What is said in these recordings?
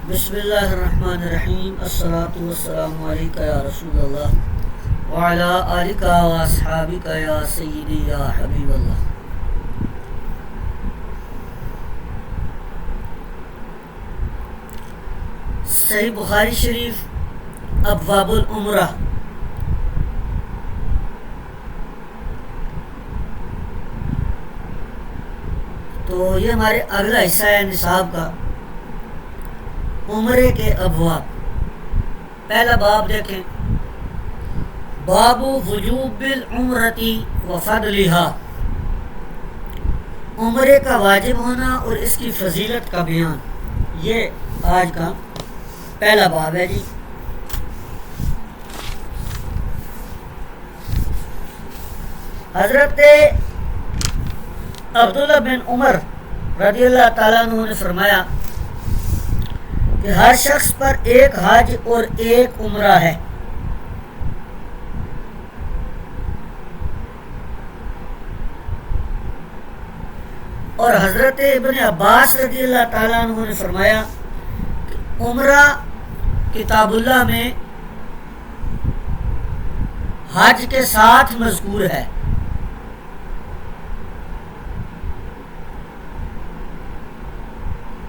بسم اللہ الرحمن الرحیم الصلاۃ والسلام علیکہ یا رسول اللہ وعلی آلکہ واصحابکہ یا سیدی یا حبیب اللہ۔ صحیح بخاری شریف ابواب العمرہ۔ تو یہ ہمارے اگلا حصہ ہے نصاب کا، عمرے کے ابواب۔ پہلا باب دیکھیں، باب وجوب العمرۃ وفضلھا، عمرے کا واجب ہونا اور اس کی فضیلت کا بیان، یہ آج کا پہلا باب ہے جی۔ حضرت عبداللہ بن عمر رضی اللہ تعالیٰ عنہ نے فرمایا کہ ہر شخص پر ایک حج اور ایک عمرہ ہے۔ اور حضرت ابن عباس رضی اللہ تعالیٰ عنہ نے فرمایا کہ عمرہ کتاب اللہ میں حج کے ساتھ مذکور ہے۔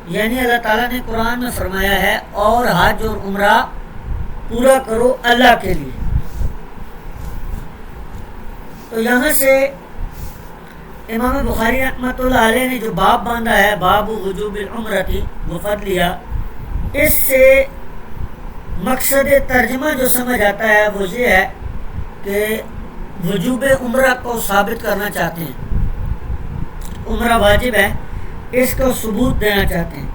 یعنی اللہ تعالیٰ نے قرآن میں فرمایا ہے اور حج اور عمرہ پورا کرو اللہ کے لیے۔ تو یہاں سے امام بخاری رحمۃ اللہ علیہ نے جو باب باندھا ہے، باب وجوب العمرۃ وفضلھا، اس سے مقصد ترجمہ جو سمجھ آتا ہے وہ یہ ہے کہ وجوب عمرہ کو ثابت کرنا چاہتے ہیں، عمرہ واجب ہے، اس کو ثبوت دینا چاہتے ہیں۔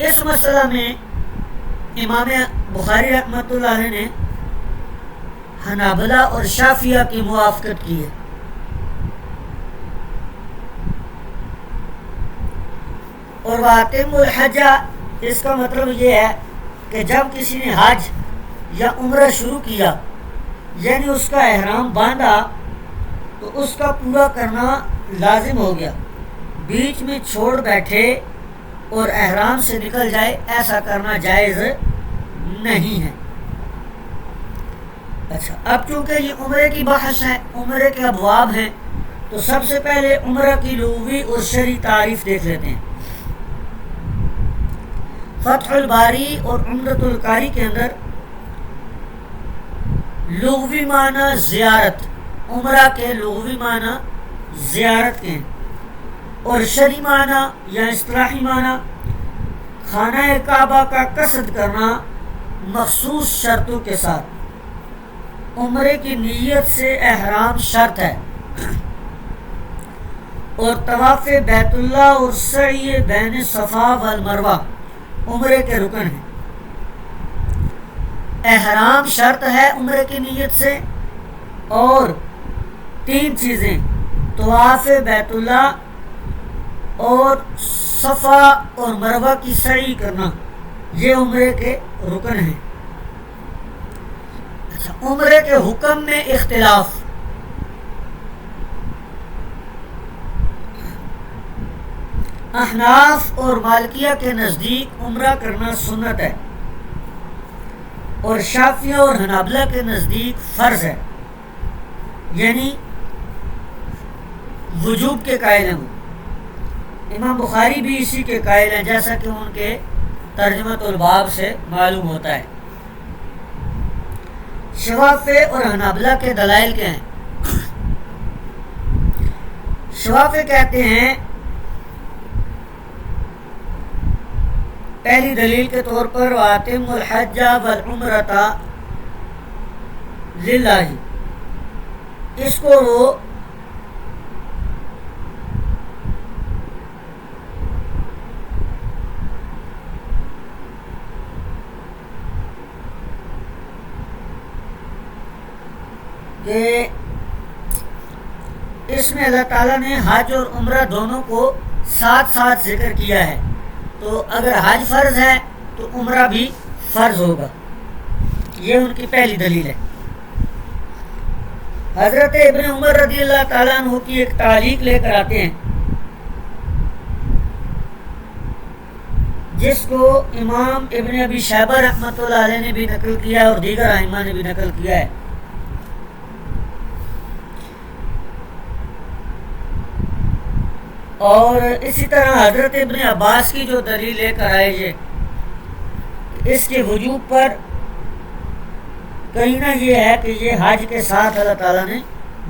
اس مسئلہ میں امام بخاری رحمۃ اللہ علیہ نے حنابلہ اور شافعیہ کی موافقت کی ہے۔ اور وَأَتِمُّ الْحَجَّ، اس کا مطلب یہ ہے کہ جب کسی نے حج یا عمرہ شروع کیا، یعنی اس کا احرام باندھا، تو اس کا پورا کرنا لازم ہو گیا۔ بیچ میں چھوڑ بیٹھے اور احرام سے نکل جائے، ایسا کرنا جائز نہیں ہے۔ اچھا، اب چونکہ یہ عمرے کی بحث ہے، عمرے کے ابواب ہیں، تو سب سے پہلے عمرہ کی لغوی اور شرعی تعریف دیکھ لیتے ہیں۔ فتح الباری اور عمدۃ القاری کے اندر لغوی معنی زیارت، عمرہ کے لغوی معنی زیارت کے ہیں، اور شرعی معنی یا اصطلاحی معنی خانہ کعبہ کا قصد کرنا مخصوص شرطوں کے ساتھ۔ عمرے کی نیت سے احرام شرط ہے، اور طواف بیت اللہ اور سعی بین صفا والمروہ عمرے کے رکن ہیں۔ احرام شرط ہے عمرے کی نیت سے، اور تین چیزیں، طواف بیت اللہ اور صفا اور مروہ کی سعی کرنا، یہ عمرے کے رکن ہیں۔ اچھا، عمرے کے حکم میں اختلاف۔ احناف اور مالکیہ کے نزدیک عمرہ کرنا سنت ہے، اور شافعیہ اور حنابلہ کے نزدیک فرض ہے، یعنی وجوب کے قائل ہیں وہ۔ امام بخاری بھی اسی کے قائل ہیں، جیسا کہ ان کے ترجمۃ الباب سے معلوم ہوتا ہے۔ شوافع اور حنابلہ کے دلائل کیا ہیں؟ شوافع کہتے ہیں، پہلی دلیل کے طور پر وَأَتِمُّ الْحَجَّ وَالْعُمْرَةَ لِلَّهِ، اس کو وہ کہ اس میں اللہ تعالیٰ نے حج اور عمرہ دونوں کو ساتھ ساتھ ذکر کیا ہے، تو اگر حج فرض ہے تو عمرہ بھی فرض ہوگا۔ یہ ان کی پہلی دلیل ہے۔ حضرت ابن عمر رضی اللہ تعالیٰ عنہ کی ایک تعلیق لے کر آتے ہیں جس کو امام ابن ابی شیبہ رحمۃ اللہ علیہ نے بھی نقل کیا ہے اور دیگر ائمہ نے بھی نقل کیا ہے. اور اسی طرح حضرت ابن عباس کی جو دلیل لے کر آئے یہ اس کے وجوب پر کہیں نہ یہ ہے کہ یہ حج کے ساتھ اللہ تعالیٰ نے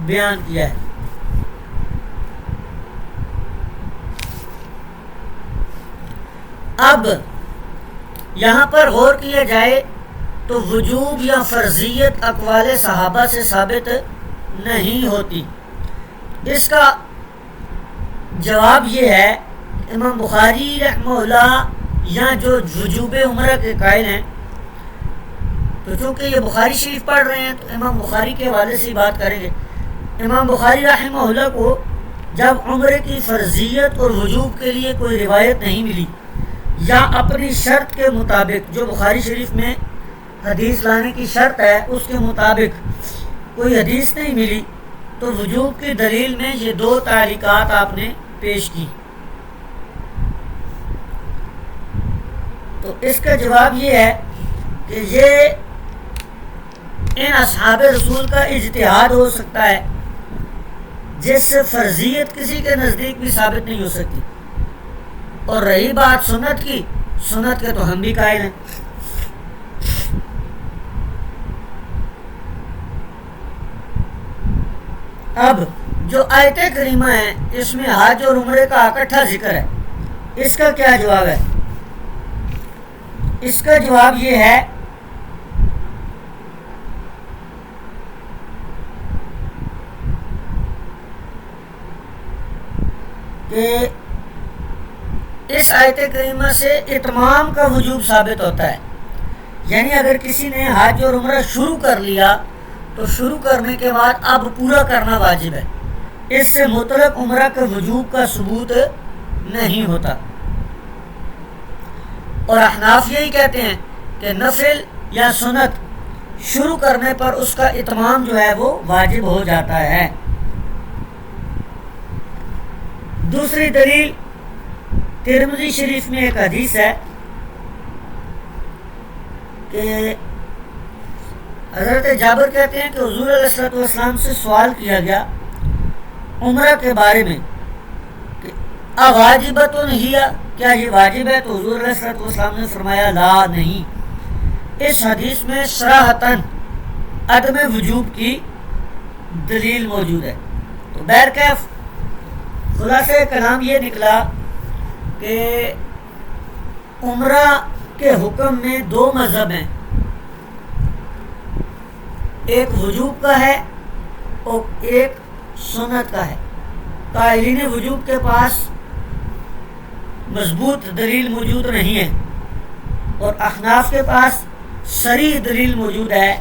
بیان کیا ہے. اب یہاں پر غور کیا جائے تو وجوب یا فرضیت اقوال صحابہ سے ثابت نہیں ہوتی. اس کا جواب یہ ہے امام بخاری رحمہ اللہ یا جو وجوب عمرہ کے قائل ہیں، تو چونکہ یہ بخاری شریف پڑھ رہے ہیں تو امام بخاری کے حوالے سے بات کریں گے. امام بخاری رحمہ اللہ کو جب عمرے کی فرضیت اور وجوب کے لیے کوئی روایت نہیں ملی یا اپنی شرط کے مطابق جو بخاری شریف میں حدیث لانے کی شرط ہے اس کے مطابق کوئی حدیث نہیں ملی، تو وجوب کی دلیل میں یہ دو تعلیقات آپ نے پیش کی. تو اس کا جواب یہ ہے کہ یہ ان اصحاب رسول کا اجتہاد ہو سکتا ہے جس سے فرضیت کسی کے نزدیک بھی ثابت نہیں ہو سکتی. اور رہی بات سنت کی، سنت کے تو ہم بھی قائل ہیں. اب جو آیت کریمہ ہے اس میں حج اور عمرے کا اکٹھا ذکر ہے، اس کا کیا جواب ہے؟ اس کا جواب یہ ہے کہ اس آیت کریمہ سے اتمام کا وجوب ثابت ہوتا ہے. یعنی اگر کسی نے حج اور عمرہ شروع کر لیا تو شروع کرنے کے بعد اب پورا کرنا واجب ہے. اس سے مطلق عمرہ کے وجوب کا ثبوت نہیں ہوتا. اور احناف یہی کہتے ہیں کہ نفل یا سنت شروع کرنے پر اس کا اتمام جو ہے وہ واجب ہو جاتا ہے. دوسری دلیل ترمذی شریف میں ایک حدیث ہے کہ حضرت جابر کہتے ہیں کہ حضور علیہ الصلوۃ والسلام سے سوال کیا گیا عمرہ کے بارے میں کہ اواجبۃ ہی، کیا یہ واجب ہے؟ تو حضور علیہ الصلوۃ والسلام نے فرمایا لا، نہیں. اس حدیث میں صراحتاً عدم وجوب کی دلیل موجود ہے. تو بہرکیف خلاصہ کلام یہ نکلا کہ عمرہ کے حکم میں دو مذہب ہیں، ایک وجوب کا ہے اور ایک سنت کا ہے. قائلین وجوب کے پاس مضبوط دلیل موجود نہیں ہے اور احناف کے پاس صریح دلیل موجود ہے.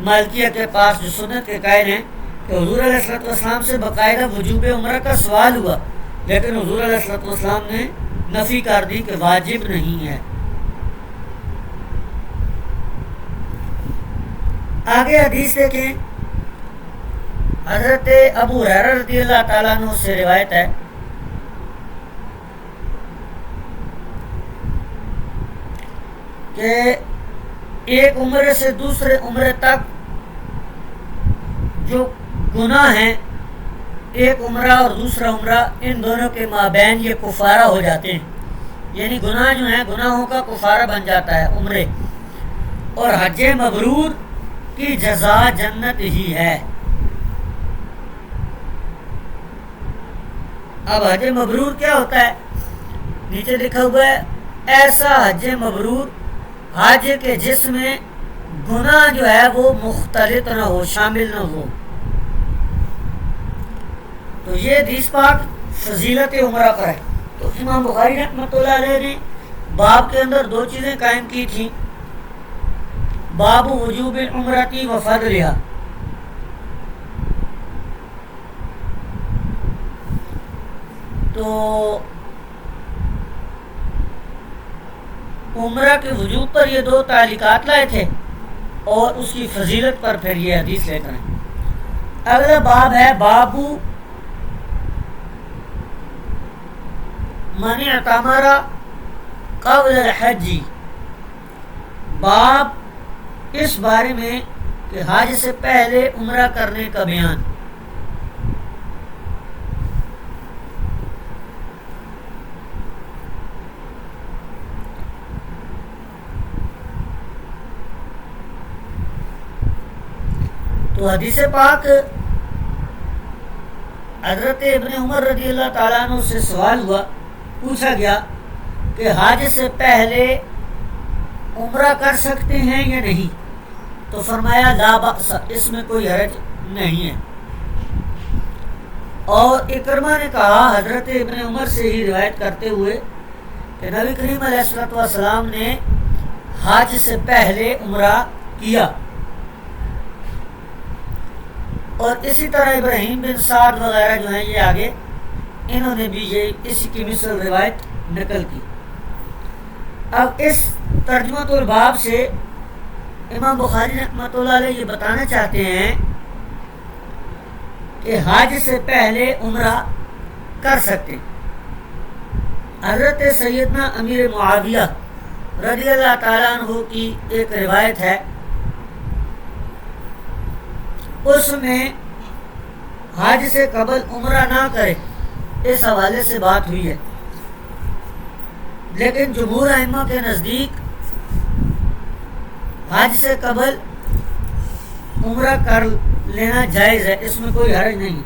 مالکیہ کے پاس جو سنت کے قائل ہیں کہ حضور علیہ الصلوۃ والسلام سے باقاعدہ وجوب عمرہ کا سوال ہوا، لیکن حضور علیہ الصلوۃ والسلام نے نفی کر دی کہ واجب نہیں ہے. آگے حدیث دیکھیں. حضرت ابو ہریرہ رضی اللہ تعالیٰ عنہ سے روایت ہے کہ ایک عمرے سے دوسرے عمرے تک جو گناہ ہیں، ایک عمرہ اور دوسرا عمرہ، ان دونوں کے مابین یہ کفارہ ہو جاتے ہیں. یعنی گناہ جو ہیں گناہوں کا کفارہ بن جاتا ہے عمرے. اور حج مبرور کی جزا جنت ہی ہے. اب حج مبرور کیا ہوتا ہے؟ نیچے لکھا ہوا ہے ایسا حج مبرور حج کے جس میں گناہ جو ہے وہ مختلط نہ ہو، شامل نہ ہو. تو یہ حدیث پاک فضیلت عمرہ پر ہے. تو امام بخاری رحمۃ اللہ علیہ نے باب کے اندر دو چیزیں قائم کی تھیں، باب وجوب العمرۃ و فضلھا. تو عمرہ کے وجوب پر یہ دو تعلیقات لائے تھے اور اس کی فضیلت پر پھر یہ حدیث لے کر آئے. اگلا باب ہے باب من اعتمر قبل الحج، باب اس بارے میں کہ حج سے پہلے عمرہ کرنے کا بیان۔ تو حدیث پاک حضرت ابن عمر رضی اللہ تعالیٰ عنہ سے سوال ہوا، پوچھا گیا کہ حج سے پہلے عمرہ کر سکتے ہیں یا نہیں؟ تو فرمایا لا بأس، اس میں کوئی حرج نہیں ہے۔ اور اکرمہ نے کہا حضرت ابن عمر سے ہی روایت کرتے ہوئے کہ نبی کریم علیہ السلام نے حج سے پہلے عمرہ کیا، اور اسی طرح ابراہیم بن سعد وغیرہ جو ہیں یہ آگے انہوں نے بھی یہ اسی کی مثل روایت نقل کی۔ اب اس ترجمۃ الباب سے امام بخاری رحمۃ اللہ علیہ یہ بتانا چاہتے ہیں کہ حج سے پہلے عمرہ کر سکتے۔ حضرت سیدنا امیر معاویہ رضی اللہ تعالیٰ عنہ کی ایک روایت ہے، اس میں حج سے قبل عمرہ نہ کرے اس حوالے سے بات ہوئی ہے، لیکن جمہور ائمہ کے نزدیک حج سے قبل عمرہ کر لینا جائز ہے، اس میں کوئی حرج نہیں۔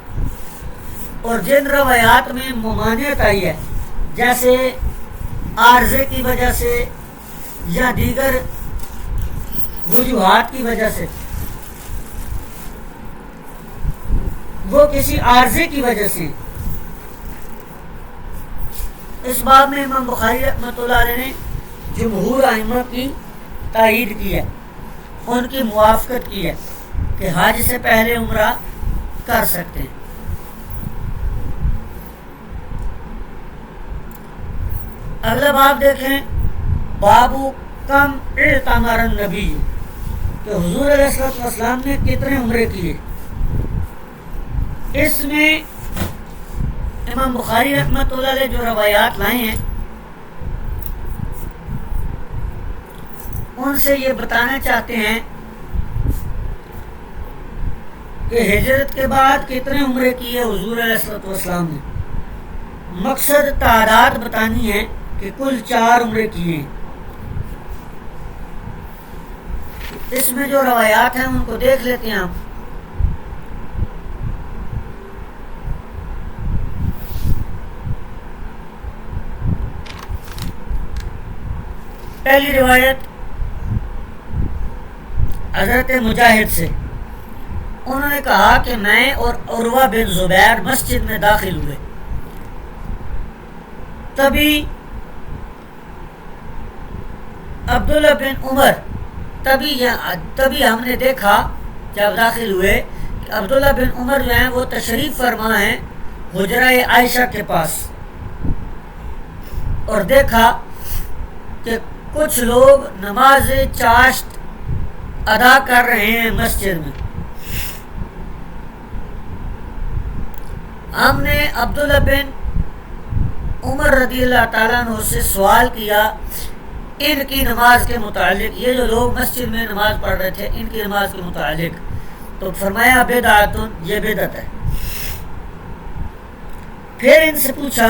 اور جن روایات میں ممانعت آئی ہے جیسے عارضے کی وجہ سے یا دیگر وجوہات کی وجہ سے، وہ کسی عارضے کی وجہ سے، اس باب میں امام بخاری رحمۃ اللہ علیہ نے جمہور ائمہ کی تائید کی ہے، ان کی موافقت کی ہے کہ حج سے پہلے عمرہ کر سکتے ہیں۔ اگلا باب دیکھیں، باب کم اعتمر النبی، کہ حضور علیہ السلام نے کتنے عمرے کیے۔ اس میں امام بخاری رحمۃ اللہ علیہ جو روایات لائے ہیں ان سے یہ بتانا چاہتے ہیں کہ ہجرت کے بعد کتنے عمرے کیے حضور علیہ السلام نے۔ مقصد تعداد بتانی ہے کہ کل 4 عمرے کیے ہیں۔ اس میں جو روایات ہیں ان کو دیکھ لیتے ہیں ہم۔ پہلی روایت حضرت مجاہد سے، انہوں نے کہا کہ میں اور عروہ بن زبیر مسجد میں داخل ہوئے، تبھی عبداللہ بن عمر تبھی ہم نے دیکھا جب داخل ہوئے کہ عبداللہ بن عمر جو ہیں وہ تشریف فرما ہیں حجرہ عائشہ کے پاس، اور دیکھا کہ کچھ لوگ نماز چاشت ادا کر رہے ہیں مسجد میں۔ ہم نے عبداللہ بن عمر رضی اللہ تعالیٰ عنہ سے سوال کیا ان کی نماز کے متعلق، یہ جو لوگ مسجد میں نماز پڑھ رہے تھے ان کی نماز کے متعلق، تو فرمایا بدعت، یہ بدعت ہے۔ پھر ان سے پوچھا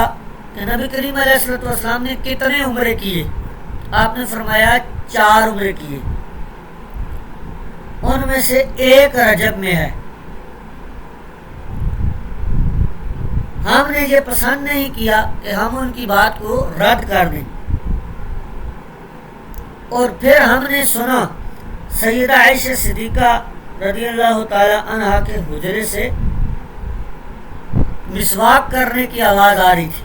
کہ نبی کریم علیہ السلام نے کتنے عمرے کیے؟ آپ نے فرمایا 4 عمرے کیے، ان میں سے ایک رجب میں ہے۔ ہم نے یہ پسند نہیں کیا کہ ہم ان کی بات کو رد کر دیں، اور پھر ہم نے سنا سیدہ عائشہ صدیقہ رضی اللہ تعالی عنہا کے حجرے سے مسواک کرنے کی آواز آ رہی تھی۔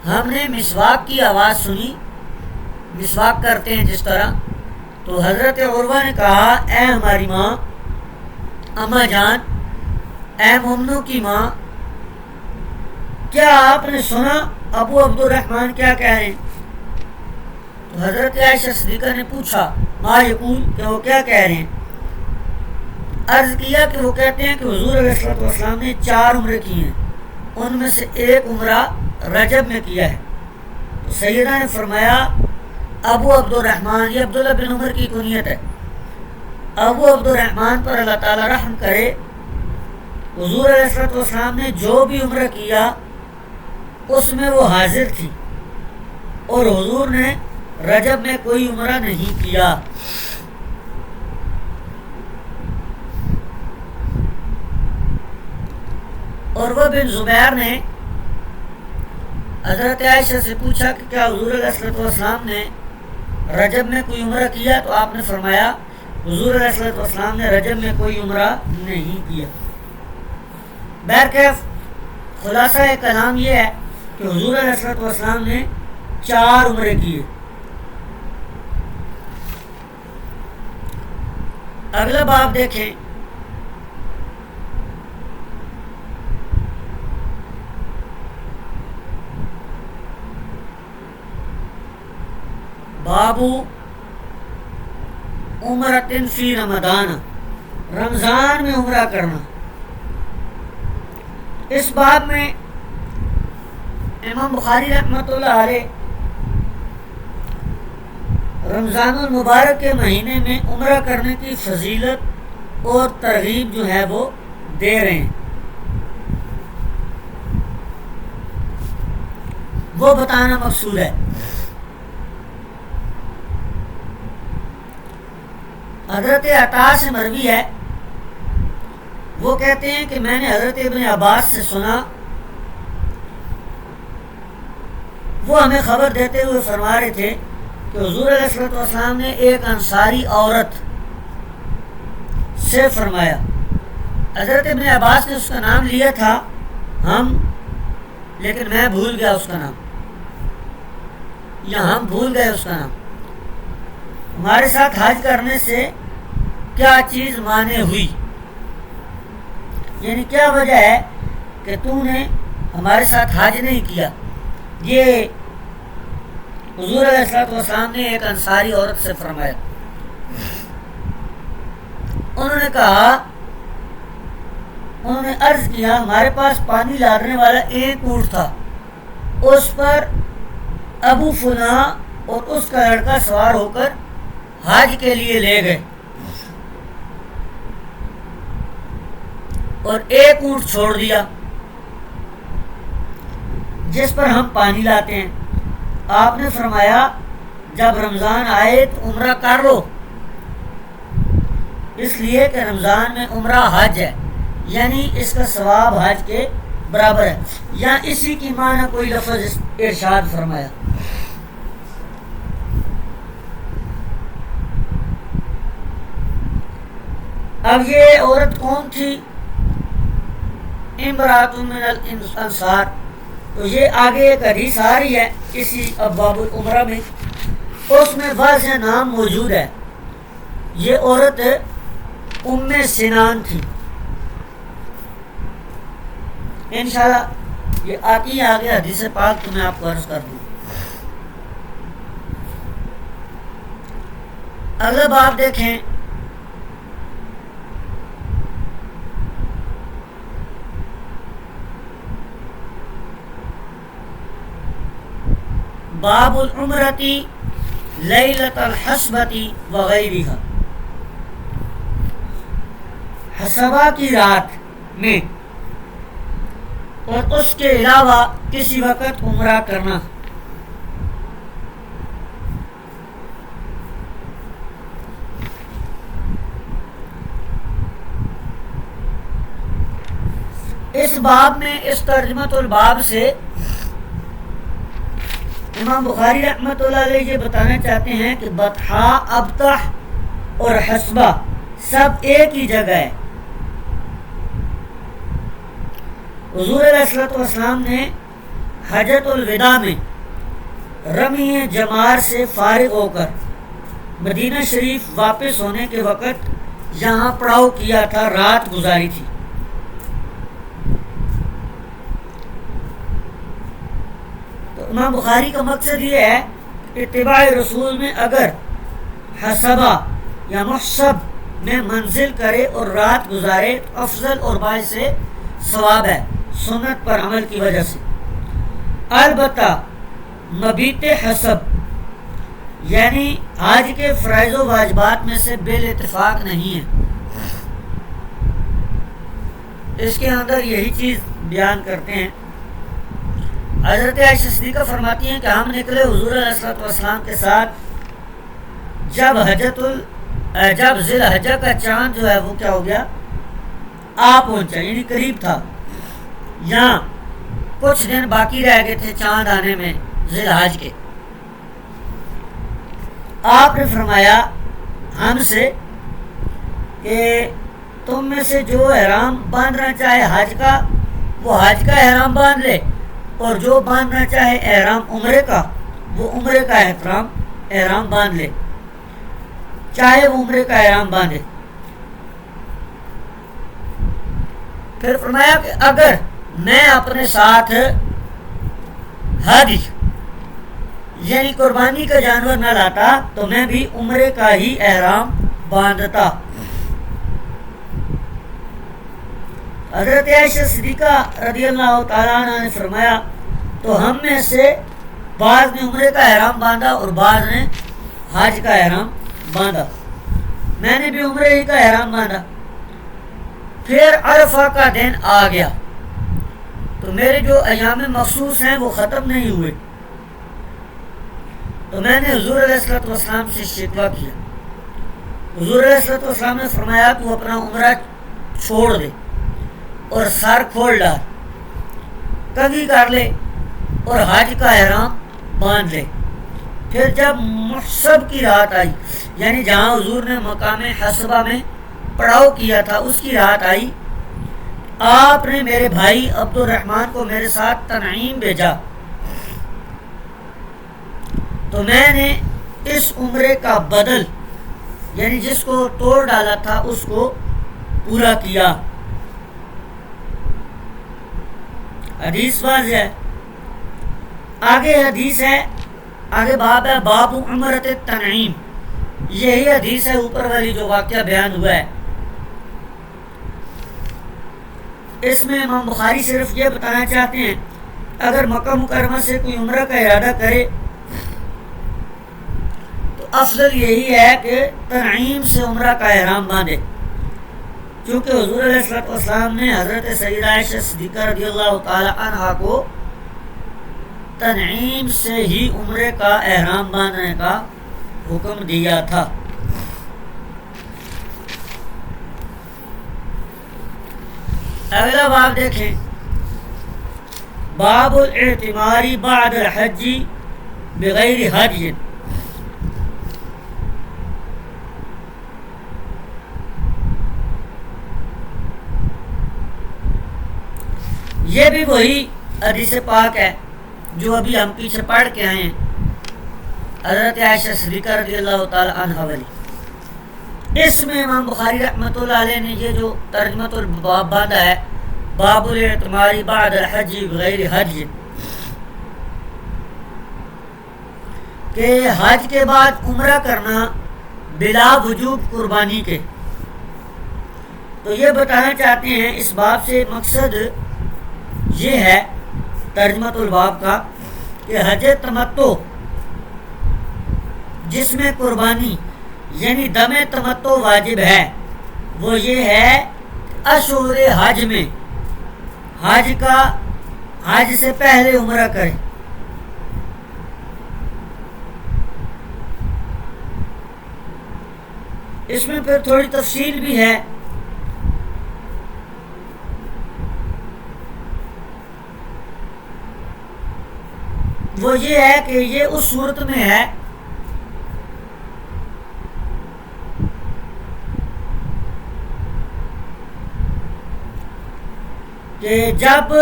ہم نے مسواک کی آواز سنی، مسواک کرتے ہیں جس طرح، تو حضرت عروہ نے کہا اے ہماری ماں، اماں جان، اے مومنوں کی ماں، کیا آپ نے سنا ابو عبد الرحمن کیا کہہ رہے ہیں؟ تو حضرت عائشہ صدیقہ نے پوچھا ما یقول، کہ وہ کیا کہہ رہے ہیں؟ عرض کیا کہ وہ کہتے ہیں کہ حضور علیہ السلام نے 4 عمرے کیے ہیں، ان میں سے ایک عمرہ رجب میں کیا ہے۔ تو سیدہ نے فرمایا ابو عبد الرحمن، یہ عبداللہ بن عمر کی کنیت ہے، ابو عبد الرحمن پر اللہ تعالیٰ رحم کرے، حضور علیہ السلام نے جو بھی عمرہ کیا اس میں وہ حاضر تھی، اور حضور نے رجب میں کوئی عمرہ نہیں کیا۔ عروہ بن زبیر نے حضرت عائشہ سے پوچھا کہ کیا حضور علیہ السلام نے رجب میں کوئی عمرہ کیا؟ تو آپ نے فرمایا حضور علیہ السلام نے رجب میں کوئی عمرہ نہیں کیا۔ بہرکیف خلاصہ کلام یہ ہے کہ حضور علیہ السلام نے 4 عمرے کیے۔ اگلا باب دیکھیں، بابو عمرۃ فی رمضان، رمضان میں عمرہ کرنا۔ اس باب میں امام بخاری رحمۃ اللہ علیہ رمضان المبارک کے مہینے میں عمرہ کرنے کی فضیلت اور ترغیب جو ہے وہ دے رہے ہیں، وہ بتانا مقصود ہے۔ حضرت عطا سے مروی ہے، وہ کہتے ہیں کہ میں نے حضرت ابن عباس سے سنا، وہ ہمیں خبر دیتے ہوئے فرما رہے تھے کہ حضور علیہ السلام نے ایک انصاری عورت سے فرمایا، حضرت ابن عباس نے اس کا نام لیا تھا لیکن میں بھول گیا اس کا نام، یا ہم بھول گئے اس کا نام۔ ہمارے ساتھ حج کرنے سے کیا چیز مانے ہوئی، یعنی کیا وجہ ہے کہ تو نے ہمارے ساتھ حج نہیں کیا؟ یہ حضور علیہ السلام نے ایک انصاری عورت سے فرمایا۔ انہوں نے عرض کیا ہمارے پاس پانی لادنے والا ایک اونٹ تھا، اس پر ابو فلاں اور اس کا لڑکا سوار ہو کر حج کے لیے لے گئے، اور ایک اونٹ چھوڑ دیا جس پر ہم پانی لاتے ہیں۔ آپ نے فرمایا جب رمضان آئے تو عمرہ کر لو، اس لیے کہ رمضان میں عمرہ حج ہے، یعنی اس کا ثواب حج کے برابر ہے، یا اسی کی معنی کوئی لفظ ارشاد فرمایا۔ اب یہ عورت کون تھی؟ امرأۃ من الانصار، تو یہ آگے ایک حدیث آ رہی ہے اسی ابواب العمرہ میں، اس میں واضح نام موجود ہے۔ یہ عورت ام سنان تھی، انشاءاللہ یہ آتی ہے آگے حدیث پاک، تو میں آپ کو عرض کر دوں۔ اگلا باب دیکھیں، باب العمرتی لیلۃ الحسبتی وغیرہ، حسبہ کی رات میں اور اس کے علاوہ کسی وقت عمرہ کرنا۔ اس باب میں اس ترجمۃ الباب سے امام بخاری رحمۃ اللہ علیہ یہ بتانا چاہتے ہیں کہ بطحا، ابطح اور حسبہ سب ایک ہی جگہ ہے۔ حضور علیہ السلام نے حجۃ الوداع میں رمی جمار سے فارغ ہو کر مدینہ شریف واپس ہونے کے وقت یہاں پڑاؤ کیا تھا، رات گزاری تھی۔ امام بخاری کا مقصد یہ ہے اتباع رسول میں اگر حسبہ یا محسب میں منزل کرے اور رات گزارے تو افضل اور باعث ثواب ہے، سنت پر عمل کی وجہ سے۔ البتہ مبیت حسب یعنی حج کے فرائض و واجبات میں سے بال اتفاق نہیں ہے. اس کے اندر یہی چیز بیان کرتے ہیں. حضرت عائشہ صدیقہ فرماتی ہیں کہ ہم نکلے حضور علیہ السلام کے ساتھ جب ذی الحجہ کا چاند جو ہے وہ کیا ہو گیا، آ پہنچا، یعنی قریب تھا، یہاں کچھ دن باقی رہ گئے تھے چاند آنے میں ذی الحج کے. آپ نے فرمایا ہم سے کہ تم میں سے جو احرام باندھنا چاہے حج کا وہ حج کا احرام باندھ لے، اور جو باندھنا چاہے احرام عمرے کا وہ عمرے کا احرام باندھ لے، چاہے وہ عمرے کا احرام باندھے. پھر فرمایا کہ اگر میں اپنے ساتھ ہدی یعنی قربانی کا جانور نہ لاتا تو میں بھی عمرے کا ہی احرام باندھتا. حضرت عائشہ صدیقہ رضی اللہ تعالیٰ عنہ نے فرمایا تو ہم میں سے بعض نے عمرے کا احرام باندھا اور بعض نے حج کا احرام باندھا. میں نے بھی عمرے ہی کا احرام باندھا. پھر عرفہ کا دن آ گیا تو میرے جو ایام مخصوص ہیں وہ ختم نہیں ہوئے، تو میں نے حضور علیہ السلام سے شکوہ کیا. حضور علیہ السلام نے فرمایا تو اپنا عمرہ چھوڑ دے اور سر کھول ڈال، کنگھی کر لے اور حج کا احرام باندھ لے. پھر جب محسب کی رات آئی، یعنی جہاں حضور نے مقام حسبہ میں پڑاؤ کیا تھا اس کی رات آئی، آپ نے میرے بھائی عبد الرحمن کو میرے ساتھ تنعیم بھیجا، تو میں نے اس عمرے کا بدل یعنی جس کو توڑ ڈالا تھا اس کو پورا کیا. حدیث واضح ہے. آگے حدیث ہے، آگے باب ہے باب عمرت التنعیم. یہی حدیث ہے اوپر والی جو واقعہ بیان ہوا ہے. اس میں امام بخاری صرف یہ بتانا چاہتے ہیں اگر مکہ مکرمہ سے کوئی عمرہ کا ارادہ کرے تو افضل یہی ہے کہ تنعیم سے عمرہ کا احرام باندھے، کیونکہ حضور علیہ السلام نے حضرت سیدہ عائشہ صدیقہ رضی اللہ تعالی عنہا کو تنعیم سے ہی عمرے کا احرام باندھنے کا حکم دیا تھا. اگلا باب دیکھیں، باب الاعتمار بعد الحج بغیر حج. یہ بھی وہی حدیث پاک ہے جو ابھی ہم پیچھے پڑھ کے آئے ہیں، حضرت عائشہ صدیقہ رضی اللہ تعالی عنہ والی. اس میں امام بخاری رحمۃ اللہ علیہ نے یہ جو ترجمۃ الباب باندھا ہے، باب الاعتمار بعد الحج بغیر حج، کہ حج کے بعد عمرہ کرنا بلا وجوب قربانی کے. تو یہ بتانا چاہتے ہیں اس باب سے مقصد یہ ہے ترجمۃ الباب کا کہ حج تمتع جس میں قربانی یعنی دم تمتع واجب ہے وہ یہ ہے اشہر حج میں حج سے پہلے عمرہ کرے. اس میں پھر تھوڑی تفصیل بھی ہے. وہ یہ ہے کہ یہ اس صورت میں ہے کہ جب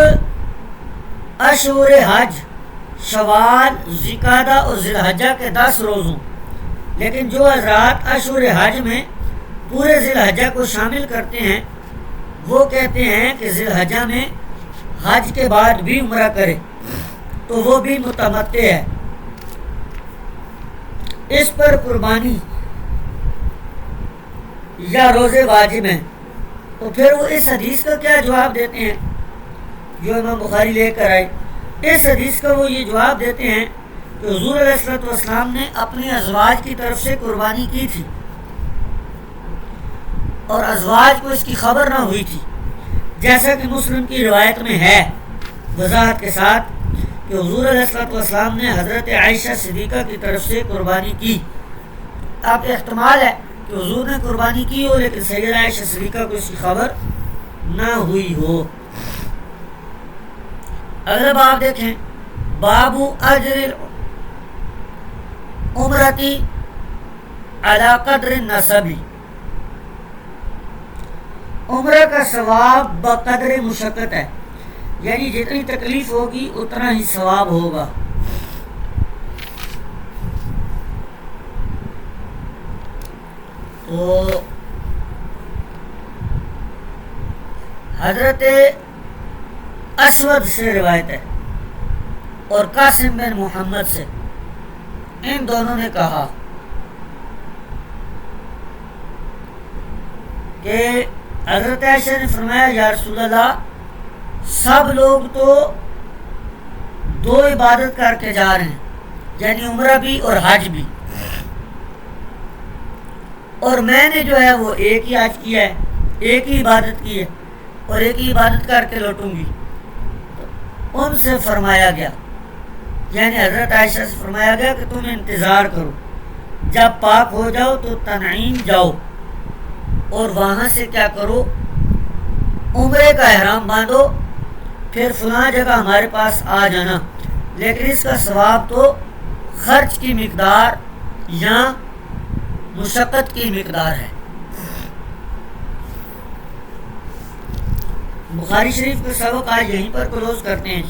اشہر حج شوال، ذوالقعدہ اور ذی الحجہ کے 10 روز ہوں، لیکن جو حضرات اشہر حج میں پورے ذی الحجہ کو شامل کرتے ہیں وہ کہتے ہیں کہ ذی الحجہ میں حج کے بعد بھی عمرہ کرے تو وہ بھی متمتع ہے. اس پر قربانی یا روزے واجب ہیں. تو پھر وہ اس حدیث کا کیا جواب دیتے ہیں جو امام بخاری لے کر آئے؟ اس حدیث کا وہ یہ جواب دیتے ہیں کہ حضور علیہ السلام نے اپنی ازواج کی طرف سے قربانی کی تھی اور ازواج کو اس کی خبر نہ ہوئی تھی، جیسا کہ مسلم کی روایت میں ہے وضاحت کے ساتھ کہ حضور علیہ السلام نے حضرت عائشہ صدیقہ کی طرف سے قربانی کی۔ اب احتمال ہے کہ حضور نے قربانی کی ہو لیکن سیدہ عائشہ صدیقہ کو اس کی خبر نہ ہوئی ہو۔ اگلا باب دیکھیں، باب اجر عمرتی علی قدر النسب، عمرہ کا ثواب بقدر مشقت ہے، یعنی جتنی تکلیف ہوگی اتنا ہی ثواب ہوگا۔ تو حضرت اسود سے روایت ہے اور قاسم بن محمد سے، ان دونوں نے کہا کہ حضرت عائشہ نے فرمایا یا رسول اللہ، سب لوگ تو دو عبادت کر کے جا رہے ہیں، یعنی عمرہ بھی اور حج بھی، اور میں نے جو ہے وہ ایک ہی حج کیا ہے، ایک ہی عبادت کی ہے اور ایک ہی عبادت کر کے لوٹوں گی۔ ان سے فرمایا گیا، یعنی حضرت عائشہ سے فرمایا گیا کہ تم انتظار کرو، جب پاک ہو جاؤ تو تنعیم جاؤ اور وہاں سے کیا کرو، عمرے کا احرام باندھو، پھر فلاں جگہ ہمارے پاس آ جانا، لیکن اس کا ثواب تو خرچ کی مقدار یا مشقت کی مقدار ہے۔ بخاری شریف کا سبق آج یہیں پر کلوز کرتے ہیں۔